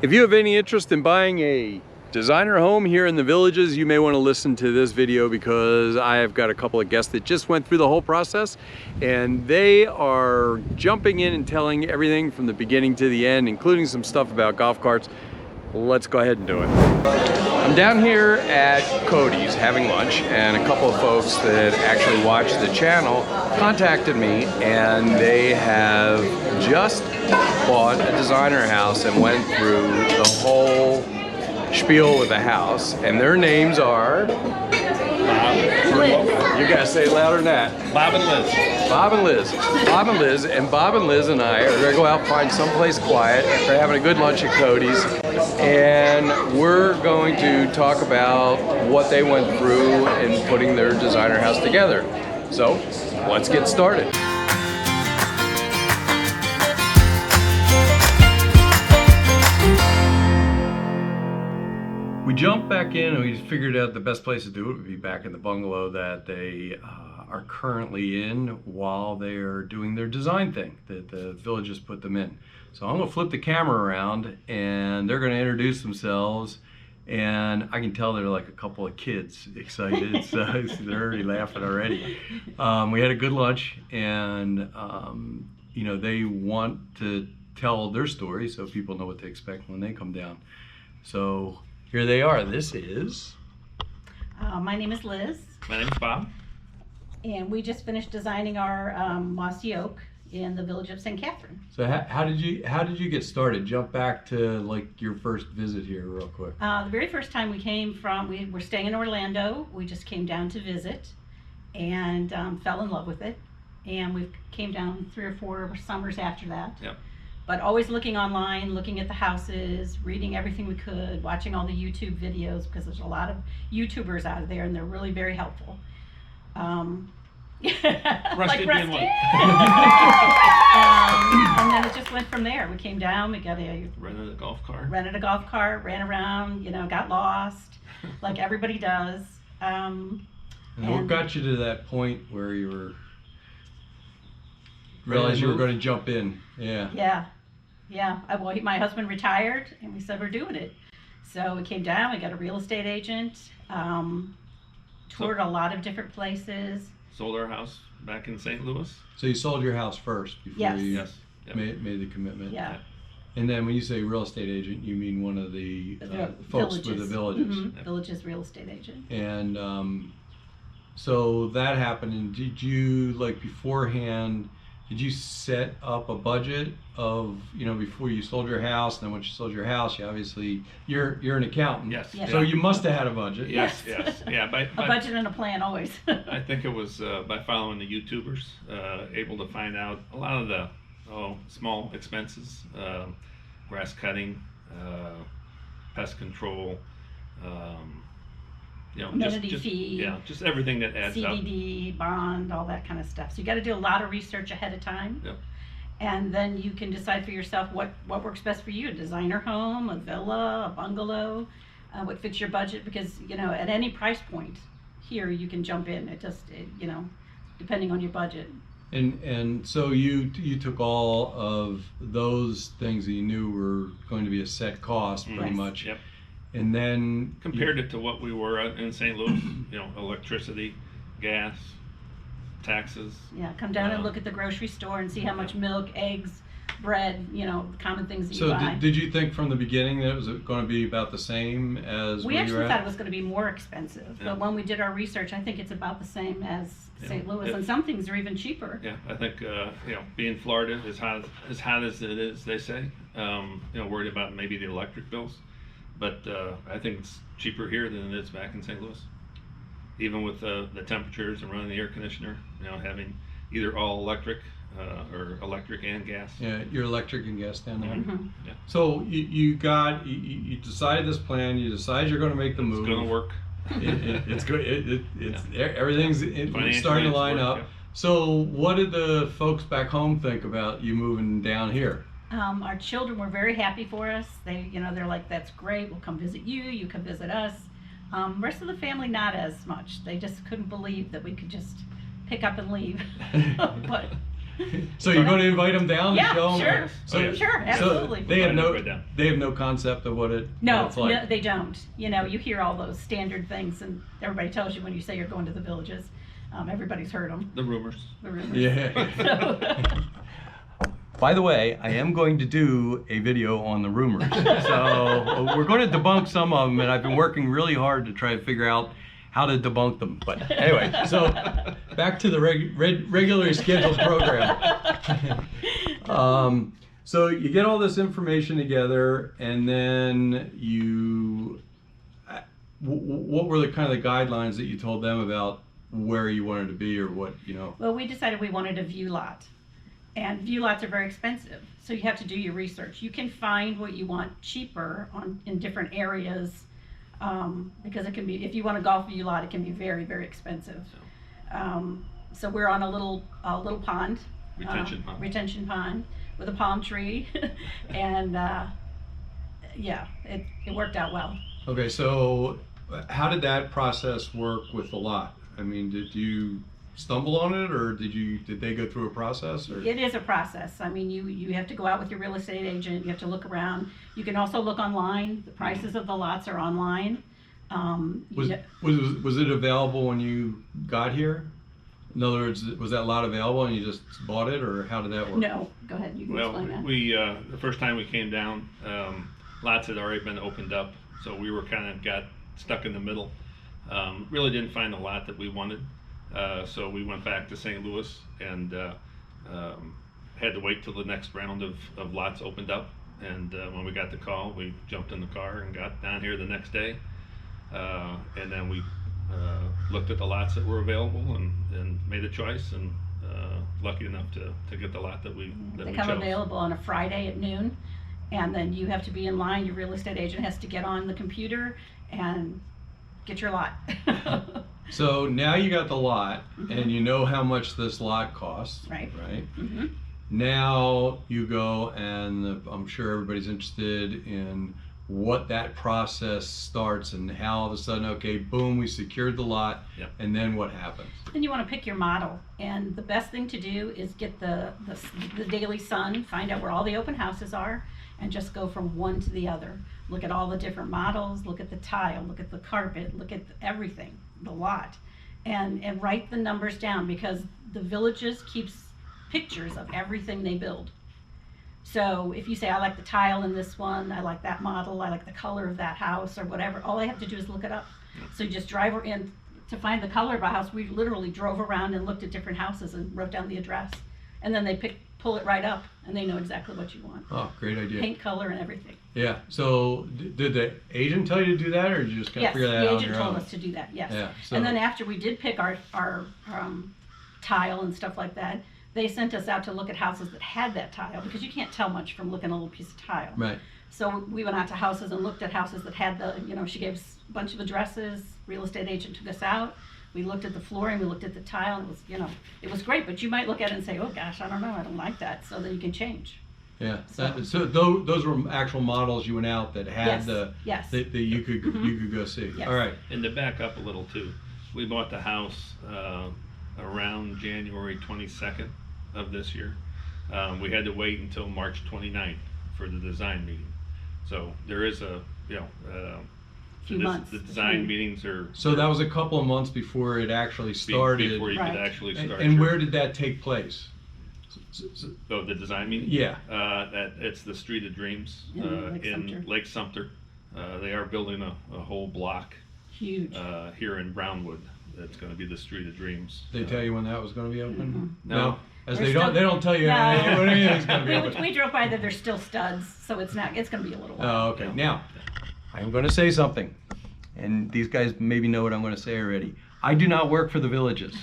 If you have any interest in buying a designer home here in the Villages, you may want to listen to this video because I have got a couple of guests that just went through the whole process and they are jumping in and telling everything from the beginning to the end, including some stuff about golf carts. Let's go ahead and do it. I'm down here at Cody's having lunch, and a couple of folks that actually watch the channel contacted me, and they have just bought a designer house and went through the whole spiel with the house, and their names are Bob. You gotta say it louder than that. Bob and Liz. Bob and Liz. Bob and Liz, and Bob and Liz and I are gonna go out and find someplace quiet after having a good lunch at Cody's, and we're going to talk about what they went through in putting their designer house together. So, let's get started. We jumped back in and we figured out the best place to do it would be back in the bungalow that they are currently in while they are doing their design thing that the Villages put them in. So I'm gonna flip the camera around and they're gonna introduce themselves, and I can tell they're like a couple of kids excited, so they're already laughing already. We had a good lunch, and you know, they want to tell their story so people know what to expect when they come down. So here they are. This is... my name is Liz. My name's Bob. And we just finished designing our mossy oak in the village of St. Catherine. So how did you get started? Jump back to like your first visit here real quick. The very first time we came from, we were staying in Orlando. We just came down to visit and fell in love with it. And we came down 3 or 4 summers after that. Yep. But always looking online, looking at the houses, reading everything we could, watching all the YouTube videos, because there's a lot of YouTubers out of there and they're really very helpful. Rusty like being Rusty. one. And then it just went from there. We came down, we got Rented a golf cart. rented a golf cart, ran around, you know, got lost, like everybody does. And what got you to that point where you were realized you were going to jump in? Yeah. Well, my husband retired, and we said we're doing it. So we came down. We got a real estate agent. Toured a lot of different places. Sold our house back in St. Louis. So you sold your house first before you Yes. Yep. made the commitment. Yeah. And then when you say real estate agent, you mean one of the folks Villages. with the Villages. Mm-hmm. Villages real estate agent. And so that happened. And did you, like, beforehand, did you set up a budget of, you know, before you sold your house? And then once you sold your house, you obviously, you're an accountant. Yes. Yes. So you must have had a budget. Yes. Yeah. A budget and a plan always. I think it was by following the YouTubers, able to find out a lot of the small expenses, grass cutting, pest control, you know, Amenity fee. Yeah, just everything that adds up. CDD, bond, all that kind of stuff. So you got to do a lot of research ahead of time. Yep. And then you can decide for yourself what works best for you: a designer home, a villa, a bungalow, what fits your budget. Because, you know, at any price point here you can jump in. It you know, depending on your budget. And so you took all of those things that you knew were going to be a set cost pretty Yes. much. Yep. And then Compared it to what we were in St. Louis, you know, electricity, gas, taxes. Yeah, come down and look at the grocery store and see how much milk, eggs, bread, you know, the common things that you So buy. did you think from the beginning that it was going to be about the same as We where actually you're thought at? it was going to be more expensive, Yeah. but when we did our research, I think it's about the same as Yeah. St. Louis, Yeah. and some things are even cheaper. Yeah, I think you know, being Florida as hot as it is, they say, you know, worried about maybe the electric bills, but I think it's cheaper here than it is back in St. Louis, even with the temperatures and running the air conditioner. You know, having either all electric or electric and gas. Yeah, your electric and gas down there. Mhm. Yeah. So you decided this plan. You decided you're going to make the move. It's going to work. It's good. Everything's Financially, starting to it's line worked, up. yeah. So what did the folks back home think about you moving down here? Our children were very happy for us. They, you know, they're like, "That's great. We'll come visit you. You come visit us." Rest of the family, not as much. They just couldn't believe that we could just pick up and leave. But So you're going to invite them down Yeah, to show sure. them? So, Sure, absolutely. So they have Invite them. no concept of what No, it's like. no, they don't. You know, you hear all those standard things, and everybody tells you when you say you're going to the villages. Everybody's heard them. The rumors. The rumors. Yeah. By the way, I am going to do a video on the rumors. So we're going to debunk some of them, and I've been working really hard to try to figure out how to debunk them. But anyway, so back to the regularly scheduled program. So you get all this information together, and then what were the kind of the guidelines that you told them about where you wanted to be, or what, you know? Well, we decided we wanted a view lot. And view lots are very expensive, so you have to do your research. You can find what you want cheaper in different areas, because it can be, if you want a golf view lot, it can be very, very expensive. So we're on a little pond, retention pond with a palm tree, and yeah, it worked out well. Okay, so how did that process work with the lot? I mean, did you stumble on it, or did they go through a process? Or? It is a process. I mean, you have to go out with your real estate agent. You have to look around. You can also look online. The prices of the lots are online. Was it available when you got here? In other words, was that lot available and you just bought it, or how did that work? No, go ahead. You can explain that. We the first time we came down, lots had already been opened up, so we were got stuck in the middle. Really didn't find the lot that we wanted. So we went back to St. Louis and had to wait till the next round of lots opened up. And when we got the call, we jumped in the car and got down here the next day. And then we looked at the lots that were available and made a choice, and lucky enough to get the lot that we chose. They come available on a Friday at noon, and then you have to be in line. Your real estate agent has to get on the computer and get your lot. So now you got the lot, and you know how much this lot costs, right? Mm-hmm. Now you go, and I'm sure everybody's interested in what that process starts, and how all of a sudden, okay, boom, we secured the lot. Yep. And then what happens? Then you want to pick your model, and the best thing to do is get the Daily Sun, find out where all the open houses are, and just go from one to the other. Look at all the different models, look at the tile, look at the carpet, look at everything, the lot, and write the numbers down, because the Villages keeps pictures of everything they build. So if you say, I like the tile in this one, I like that model, I like the color of that house, or whatever, all I have to do is look it up. So you just drive in to find the color of a house. We literally drove around and looked at different houses and wrote down the address, and then they pull it right up, and they know exactly what you want. Oh, great idea. Paint, color, and everything. Yeah. So did the agent tell you to do that, or did you just kind of figure that out on your own? Yes, the agent told us to do that. Yes. Yeah, so. And then after we did pick our tile and stuff like that, they sent us out to look at houses that had that tile, because you can't tell much from looking at a little piece of tile. Right. So we went out to houses and looked at houses that had she gave us a bunch of addresses. Real estate agent took us out. We looked at the flooring, we looked at the tile, and it was great. But you might look at it and say, oh gosh, I don't know, I don't like that. So then you can change. Yeah. So those were actual models you went out that had yes. that you could go see. Yes. All right. And to back up a little too, we bought the house around January 22nd of this year. We had to wait until March 29th for the design meeting. So there is few months. The design meetings are. So that was a couple of months before it actually started. Before you Right. could actually start. And where did that take place? Oh, the design meeting? Yeah. It's the Street of Dreams in Lake Sumter. They are building a whole block Huge. here in Brownwood. That's going to be the Street of Dreams. They tell you when that was going to be open? No. As They're they still- don't tell you No. when anything's going to be open. We drove by that there's still studs, so it's going to be a little while. Oh, okay. Now, I'm going to say something, and these guys maybe know what I'm going to say already. I do not work for the Villages.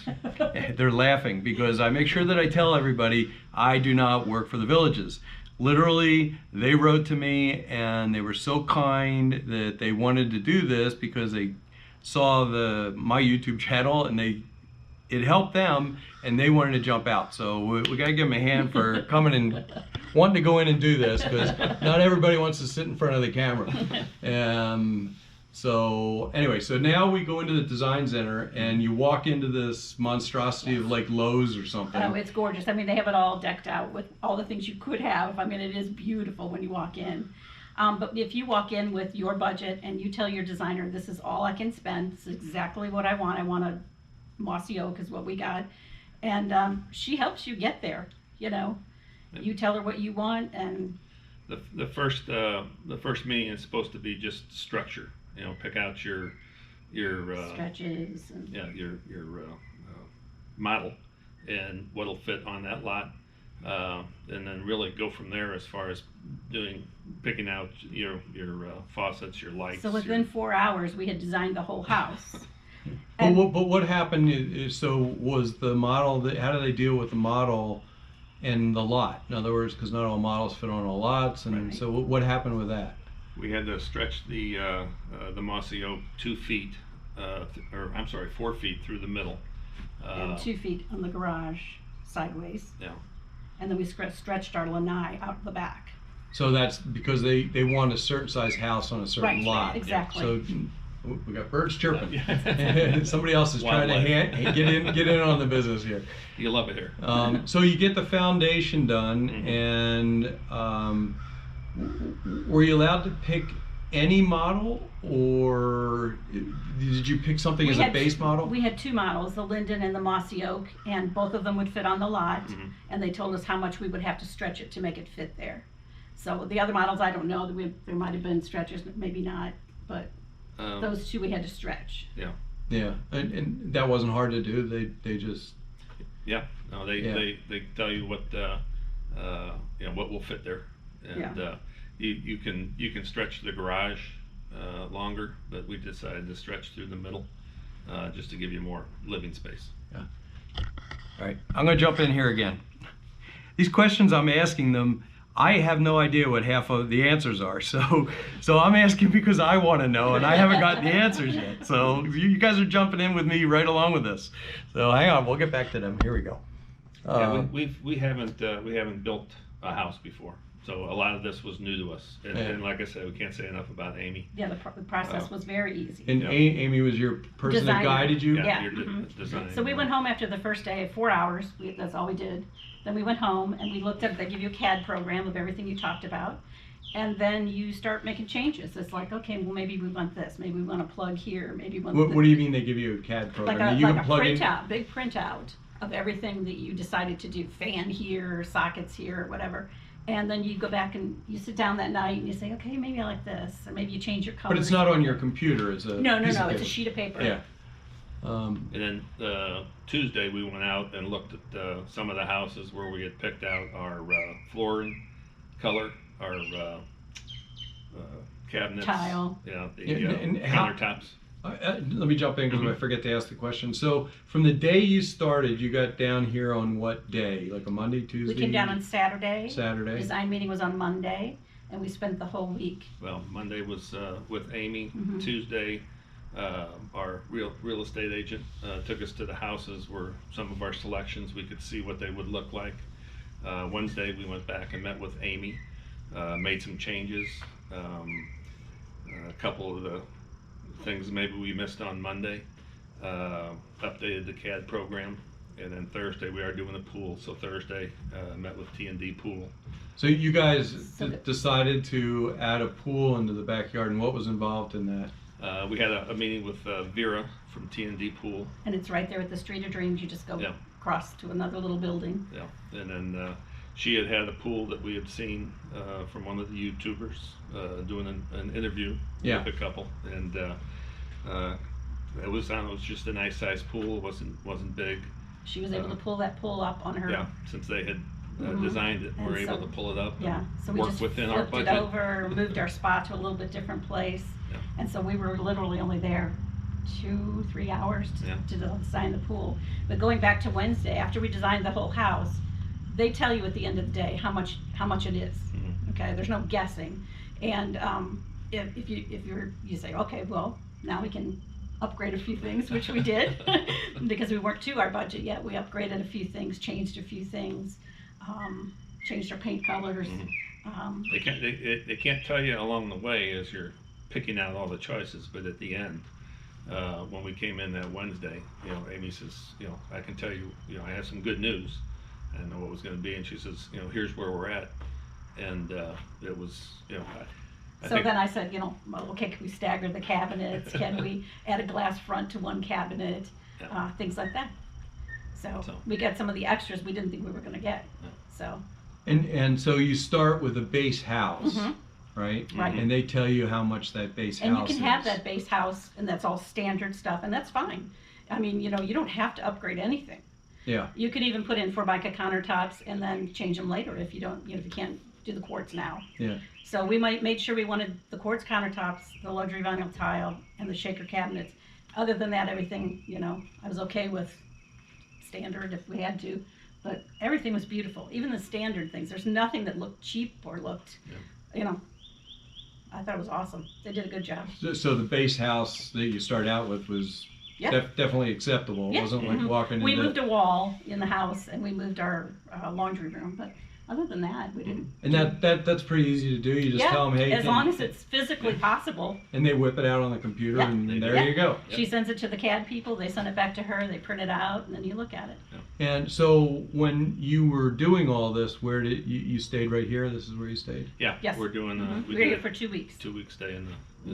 They're laughing because I make sure that I tell everybody I do not work for the Villages. Literally, they wrote to me and they were so kind that they wanted to do this because they saw my YouTube channel and it helped them and they wanted to jump out. So we got to give them a hand for coming and wanting to go in and do this, because not everybody wants to sit in front of the camera. So anyway, so now we go into the design center and you walk into this monstrosity of like Lowe's or something. Oh, it's gorgeous. I mean, they have it all decked out with all the things you could have. I mean, it is beautiful when you walk in. But if you walk in with your budget and you tell your designer, this is all I can spend, this is exactly what I want a mossy oak is what we got. And she helps you get there, you know. You tell her what you want, and the first meeting is supposed to be just structure. You know, pick out your stretches. And your model and what'll fit on that lot, and then really go from there as far as picking out your faucets, your lights. so within 4 hours, we had designed the whole house. But And what happened is, so was the model, how do they deal with the model and the lot? In other words, because not all models fit on all lots, and Right. so what happened with that? We had to stretch the mossy oak 2 feet, or I'm sorry, 4 feet through the middle. and 2 feet on the garage sideways. Yeah. And then we stretched our lanai out the back. So that's because they want a certain size house on a certain Right, lot. exactly. So we got birds chirping. Yeah. Somebody else is trying to Wildlife. get in on the business here. You love it here. So you get the foundation done, Mhm. and were you allowed to pick any model, or did you pick something as a base model? We had 2 models, the linden and the mossy oak, and both of them would fit on the lot. Mhm. And they told us how much we would have to stretch it to make it fit there. So the other models, I don't know, there might have been stretches, maybe not, but those 2 we had to stretch. Yeah, and that wasn't hard to do. They just Yeah. No, they tell you what what will fit there, and you can stretch the garage longer, but we decided to stretch through the middle just to give you more living space. All right, I'm going to jump in here again. These questions I'm asking them, I have no idea what half of the answers are. So I'm asking because I want to know, and I haven't got the answers yet. So you guys are jumping in with me right along with this. So hang on, we'll get back to them. Here we go. Yeah, we haven't built a house before, so a lot of this was new to us. And like I said, we can't say enough about Amy. Yeah, the process was very easy. And Amy was your person that Designer. guided you? Yeah. Your Mhm. design. So we went home after the first day, 4 hours, that's all we did. Then we went home and we looked at, they give you a CAD program of everything you talked about. And then you start making changes. It's like, okay, well, maybe we want this, maybe we want to plug here, maybe we want What do you mean they give you a CAD program? like a, you like can a plug in. printout, big printout of everything that you decided to do, fan here, sockets here, whatever. And then you go back and you sit down that night and you say, okay, maybe I like this, or maybe you change your color. But it's not on your computer. It's a No, piece of it's a paper. sheet of paper. Yeah. And then Tuesday we went out and looked at some of the houses where we had picked out our flooring color, our cabinets, Tile. the how- countertops. Let me jump in because I forget to ask the question. So from the day you started, you got down here on what day? Like a Monday, Tuesday? We came down on Saturday. Saturday. Design meeting was on Monday, and we spent the whole week. Well, Monday was with Amy. Mhm. Tuesday, our real estate agent took us to the houses where some of our selections we could see what they would look like. Wednesday we went back and met with Amy, made some changes. A couple of the things maybe we missed on Monday, updated the CAD program, and then Thursday we are doing the pool. So Thursday met with T&D Pool. So you guys So decided to add a pool into the backyard, and what was involved in that? We had a meeting with Vera from T&D Pool. And it's right there at the Street of Dreams. You just go Yeah. across to another little building. Yeah, and then she had a pool that we had seen from one of the YouTubers doing an interview Yeah. with a couple, and it was just a nice sized pool. It wasn't big. She was able to pull that pool up on her. Yeah, since they had Mhm. designed it, And we're able so- to pull it up. Yeah, so we work just within our flipped it budget. over, moved our spot to a little bit different place. Yeah. And so we were literally only there 2-3 hours Yeah. to design the pool. But going back to Wednesday, after we designed the whole house, they tell you at the end of the day how much it is. Mhm. Okay, there's no guessing. And if you say, okay, well, now we can upgrade a few things, which we did, because we weren't to our budget yet. We upgraded a few things, changed a few things, changed our paint colors. Mhm. Um, They can't tell you along the way as you're picking out all the choices, but at the end, when we came in that Wednesday, Amy says, I can tell you, I have some good news. I didn't know what was going to be, and she says, here's where we're at, and it was, I So think, then I said, well, okay, can we stagger the cabinets? Can we add a glass front to one cabinet? Yeah. Things like that. So So- we got some of the extras we didn't think we were gonna get, Yeah. so. And so you start with a base house, Mhm. right? Right. And they tell you how much that base And you house can have is. that base house, and that's all standard stuff, and that's fine. I mean, you don't have to upgrade anything. Yeah. You could even put in Formica countertops and then change them later if you don't, if you can't do the quartz now. Yeah. So we made sure we wanted the quartz countertops, the luxury vinyl tile, and the shaker cabinets. Other than that, everything, I was okay with standard if we had to, but everything was beautiful. Even the standard things. There's nothing that looked cheap or looked, I thought it was awesome. They did a good job. So the base house that you start out with was Yeah. definitely acceptable. It Yeah. wasn't like Mhm. walking We into. moved a wall in the house and we moved our laundry room, but other than that, we didn't. And that's pretty easy to do. You just tell them, hey, as long as it's physically possible. and they whip it out on the computer, Yeah. and They there do. you go. Yep. She sends it to the CAD people, they send it back to her, they print it out, and then you look at it. And so when you were doing all this, where did you stayed right here? This is where you stayed? Yeah, Yes. we're doing, Mhm. we We were here did for 2 weeks. 2 week stay in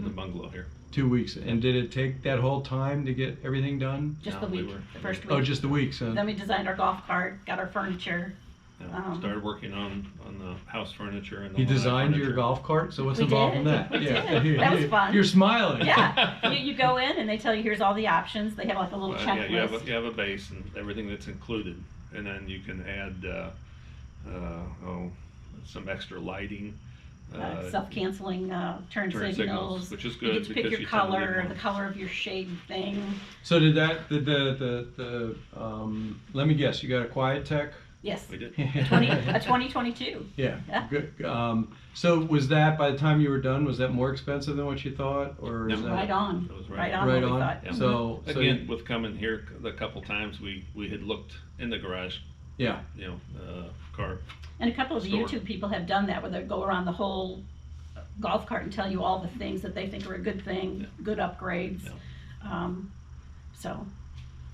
the bungalow here. 2 weeks. And did it take that whole time to get everything done? Just No, the we week, were- the first week. Oh, just the week. So Then we designed our golf cart, got our furniture. Started working on the house furniture and you all that designed your furniture. golf cart. So what's We involved did. in that? We Yeah, did. That was fun. You're smiling. Yeah, you go in and they tell you here's all the options. They have like a little Well, checklist. yeah, you have a base and everything that's included, and then you can add some extra lighting. Self-canceling turn signals, which is you good get to pick because your you tend to leave color, one. the color of your shade thing. So did that let me guess, you got a quiet tech? Yes, We did. 2022. Yeah. Yeah. Good. So was that, by the time you were done, was that more expensive than what you thought, or is No. that Right on, It was right right on right what we on? thought. Yeah. So Again, you- with coming here a couple times, we had looked in the garage, yeah. car. And a couple of the Store. YouTube people have done that, where they go around the whole golf cart and tell you all the things that they think are a good thing, good upgrades. Yeah. So,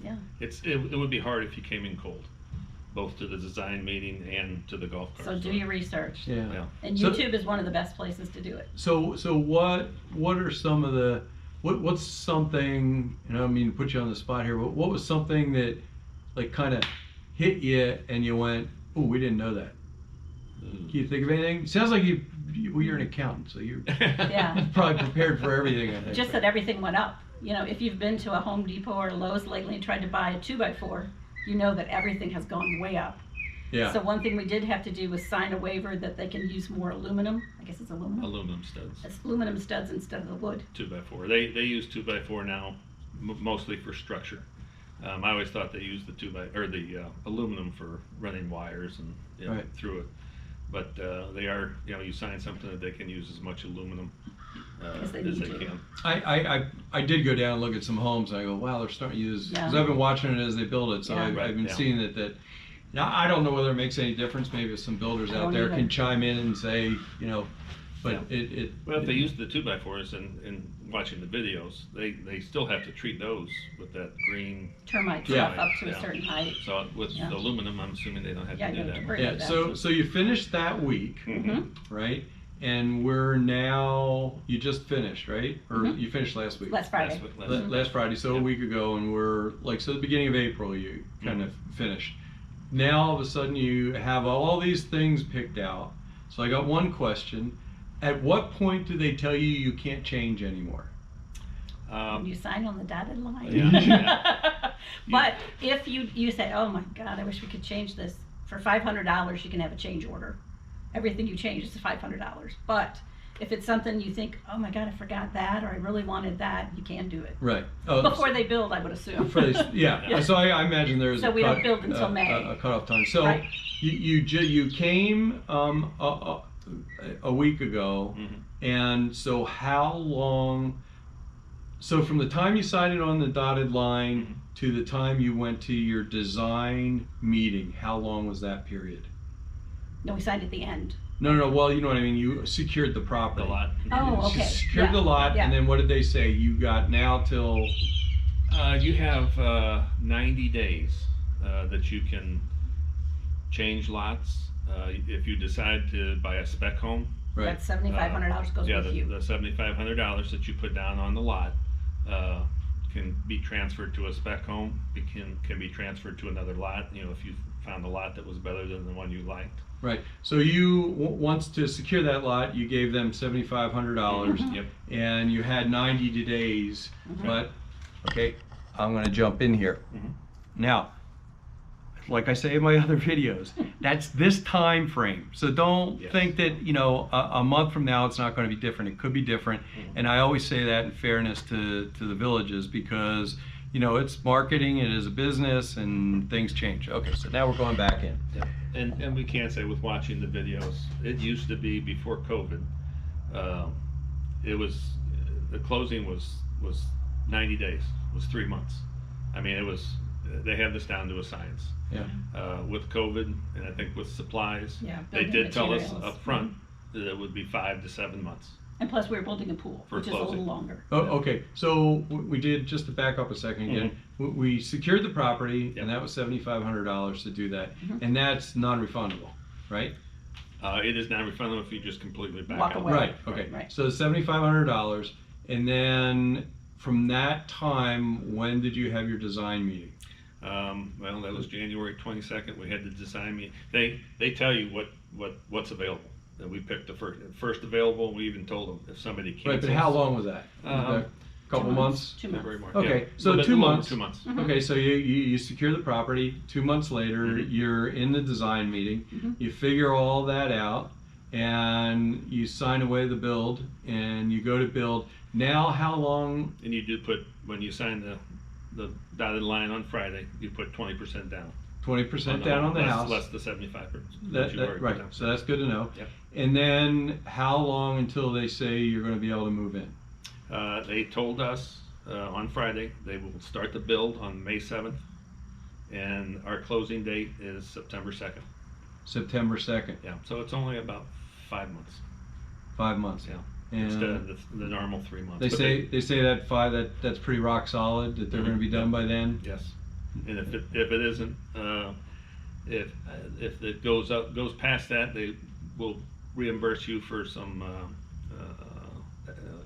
yeah. It would be hard if you came in cold, both to the design meeting and to the golf cart. So do your research. Yeah. Yeah. And So- YouTube is one of the best places to do it. So what are some of the what's something, and I don't mean to put you on the spot here, but what was something that like kind of hit you and you went, oh, we didn't know that? Can you think of anything? Sounds like you're an accountant, so you're Yeah. probably prepared for everything, I think. Just that everything went up. If you've been to a Home Depot or Lowe's lately and tried to buy a 2x4, you know that everything has gone way up. Yeah. So one thing we did have to do was sign a waiver that they can use more aluminum. I guess it's aluminum. Aluminum studs, It's aluminum studs instead of the wood. 2x4. They use 2x4 now, mostly for structure. I always thought they used the aluminum for running wires and Right. through it. But they are, you sign something that they can use as much aluminum As they as need they to. can. I did go down and look at some homes, and I go, wow, they're starting to use, because Yeah. I've been watching it as they build it, so Yeah. I've been Right, yeah. seeing that. Now, I don't know whether it makes any difference. Maybe if some builders I out don't there either. can chime in and say, but it. Well, if they use the 2x4s and watching the videos, they still have to treat those with that green. Termite Yeah. stuff up to Yeah. a certain height. So with Yeah. the aluminum, I'm assuming they don't have Yeah, to you do have to that. worry Yeah, about that. so you finished that week, Mhm. right? And we're now, you just finished, right? Or Mhm. you finished last week? Last Friday. Last Friday, so a Yeah. week ago, and we're like, so the beginning of April, you kind of finished. Now all of a sudden you have all these things picked out. So I got one question. At what point do they tell you you can't change anymore? When you sign on the dotted line. Yeah. But if you say, oh my God, I wish we could change this, for $500 you can have a change order. Everything you change is $500. But if it's something you think, oh my God, I forgot that, or I really wanted that, you can do it. Right. Oh, Before they build, I would assume. yeah. Yeah. So I imagine there's So a we don't build until a May. cutoff time. So Right. you came a week ago, Mhm. and so how long? So from the time you signed it on the dotted line to the time you went to your design meeting, how long was that period? No, we signed at the end. No. Well, you know what I mean. You secured the property. The lot. Oh, You okay. secured Yeah, the lot, yeah. and then what did they say? You got now till. You have 90 days that you can change lots. If you decide to buy a spec home, Right. That's $7,500 goes yeah, with you. the $7,500 that you put down on the lot can be transferred to a spec home. It can be transferred to another lot. You know, if you found a lot that was better than the one you liked. Right. So you once to secure that lot, you gave them $7,500, Yep. and you had 90 days. But okay, I'm going to jump in here. Now, like I say in my other videos, that's this time frame. So don't Yes. think that, you know, a month from now it's not going to be different. It could be different. And I always say that in fairness to the villages, because, you know, it's marketing, it is a business, and things change. Okay, so now we're going back in. Yeah. And we can say with watching the videos, it used to be before COVID, it was, the closing was 90 days, was 3 months. I mean, it was, they had this down to a science. Yeah. With COVID, and I think with supplies, Yeah, they building did tell us materials. up front that it would be 5 to 7 months. And plus, we're building a pool, For which is a little closing. longer. Oh, okay. So we did, just to back up a second again, we secured the property, Yep. and that was $7,500 to do that, and that's non-refundable, right? It is not refundable if you just completely back Walk out. away. Right. Okay. Right. So $7,500, and then from that time, when did you have your design meeting? Well, that was January 22nd. We had the design meeting. They tell you what's available. And we picked the first available. We even told them if somebody cancels. Right, but how long was that? A couple 2 months? 2 months. February, March. Okay, Yeah. so A little 2 bit over months. 2 months. Okay, so you secure the property. 2 months later, you're in the design meeting. You figure all that out, and you sign away the build, and you go to build. Now, how long? And you do put, when you sign the dotted line on Friday, you put 20% down. 20% down on the less, house. Less the 75%. Right. So that's good to know. Yep. And then, how long until they say you're going to be able to move in? They told us on Friday they will start the build on May 7th, and our closing date is September 2nd. September 2nd. Yeah, so it's only about 5 months. 5 months. Yeah, And instead of the normal 3 months. they But say that's pretty rock solid, that they're going to be done by then. yes, and if it isn't, if it goes past that, they will reimburse you for some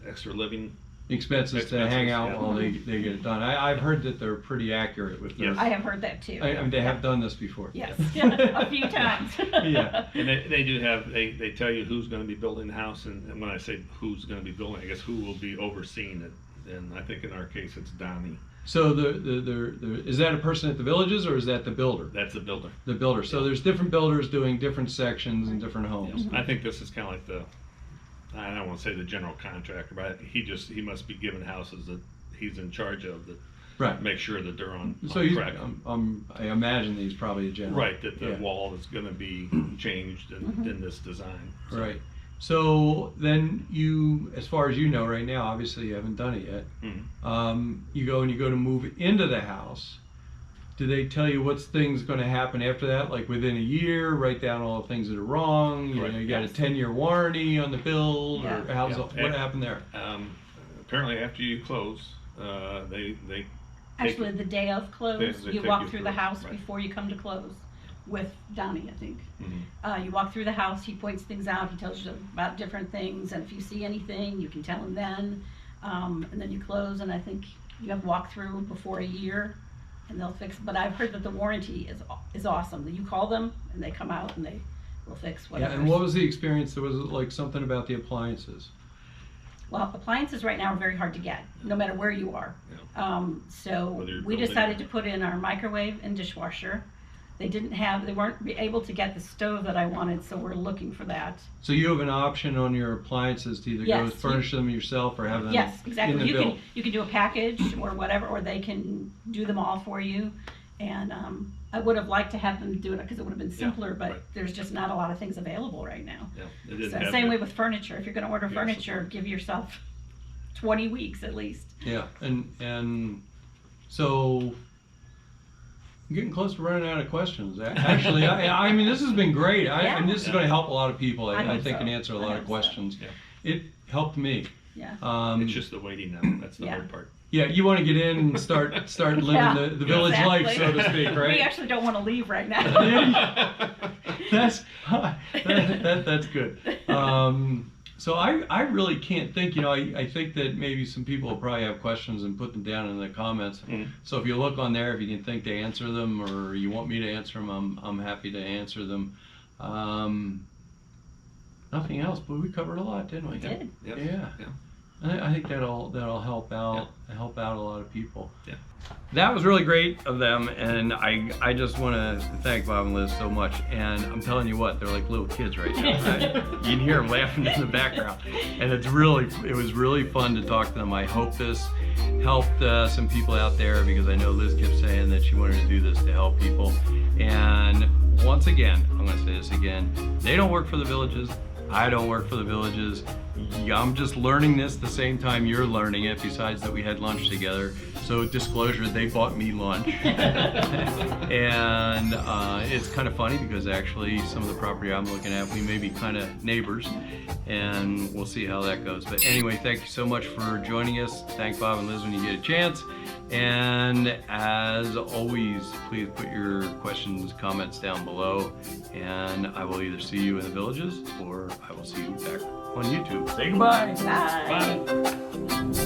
extra living. Expenses to hang out yeah. while they get it done. I've heard that they're pretty accurate with their. Yes. I have heard that too. I mean, they have done this before. Yes, a few times. Yeah. And they do have, they tell you who's going to be building the house, and when I say who's going to be building, I guess who will be overseeing it. And I think in our case it's Donnie. So is that a person at the villages, or is that the builder? That's the builder. The builder. So there's different builders doing different sections and different homes. I think this is kind of like I don't want to say the general contractor, but he must be given houses that he's in charge of that Right. make sure that they're on So he's, track. I imagine he's probably a general. Right, that the Yeah. wall is going to be changed in this design. So, Right. So then you, as far as you know right now, obviously you haven't done it yet. You go to move into the house. Do they tell you what's things going to happen after that? Like within a year, write down all the things that are wrong. Correct. You got Yes. a 10-year warranty on the build, Yeah. or how's Yeah. what happened there? Apparently, after you close, they Actually, the day of close, They you take walk you through through the it, house right. before you come to close with Donnie, I think. Mhm. You walk through the house, he points things out, he tells you about different things, and if you see anything, you can tell him then. And then you close, and I think you have walkthrough before a year, and they'll fix. But I've heard that the warranty is awesome. That you call them, and they come out, and they will fix whatever. Yeah, and what was the experience? There was like something about the appliances. Well, appliances right now are very hard to get, no matter where you are. So Whether you're we building decided or- to put in our microwave and dishwasher. They weren't able to get the stove that I wanted, so we're looking for that. So you have an option on your appliances to either Yes, go furnish them yourself or have them Yes, in exactly. the You bill. can do a package or whatever, or they can do them all for you. And I would have liked to have them do it because it would have been simpler, but right. there's just not a lot of things available right now. Yeah, they didn't So have same the- way with furniture. If you're going to order Yes, furniture, give yourself 20 weeks at least. Yeah, and so I'm getting close to running out of questions. Actually, I mean, this has been great. And this is going to help a lot of people, I hope think, so. and answer a I lot hope of so. questions. Yeah. It helped me. Yeah. It's just the waiting now. That's the Yeah. hard part. Yeah, you want to get in and start living Yeah, the village life, so exactly. to speak, right? We actually don't want to leave right now. That's good. So I really can't think, I think that maybe some people will probably have questions and put them down in the comments. So if you look on there, if you can think to answer them or you want me to answer them, I'm happy to answer them. Nothing else, but we covered a lot, didn't we? We did. Yes. Yeah. Yeah. I think that'll help out a lot of people. Yeah. That was really great of them, and I just want to thank Bob and Liz so much. And I'm telling you what, they're like little kids right now. Right? You can hear them laughing in the background, and it was really fun to talk to them. I hope this helped some people out there, because I know Liz kept saying that she wanted to do this to help people. And once again, I'm going to say this again: they don't work for the villages. I don't work for the villages. I'm just learning this the same time you're learning it, besides that we had lunch together. So disclosure, they bought me lunch. And it's kind of funny because actually some of the property I'm looking at, we may be kind of neighbors, and we'll see how that goes. But anyway, thank you so much for joining us. Thank Bob and Liz when you get a chance. And as always, please put your questions, comments down below, and I will either see you in the villages or I will see you back on YouTube. Say goodbye. Bye. Bye.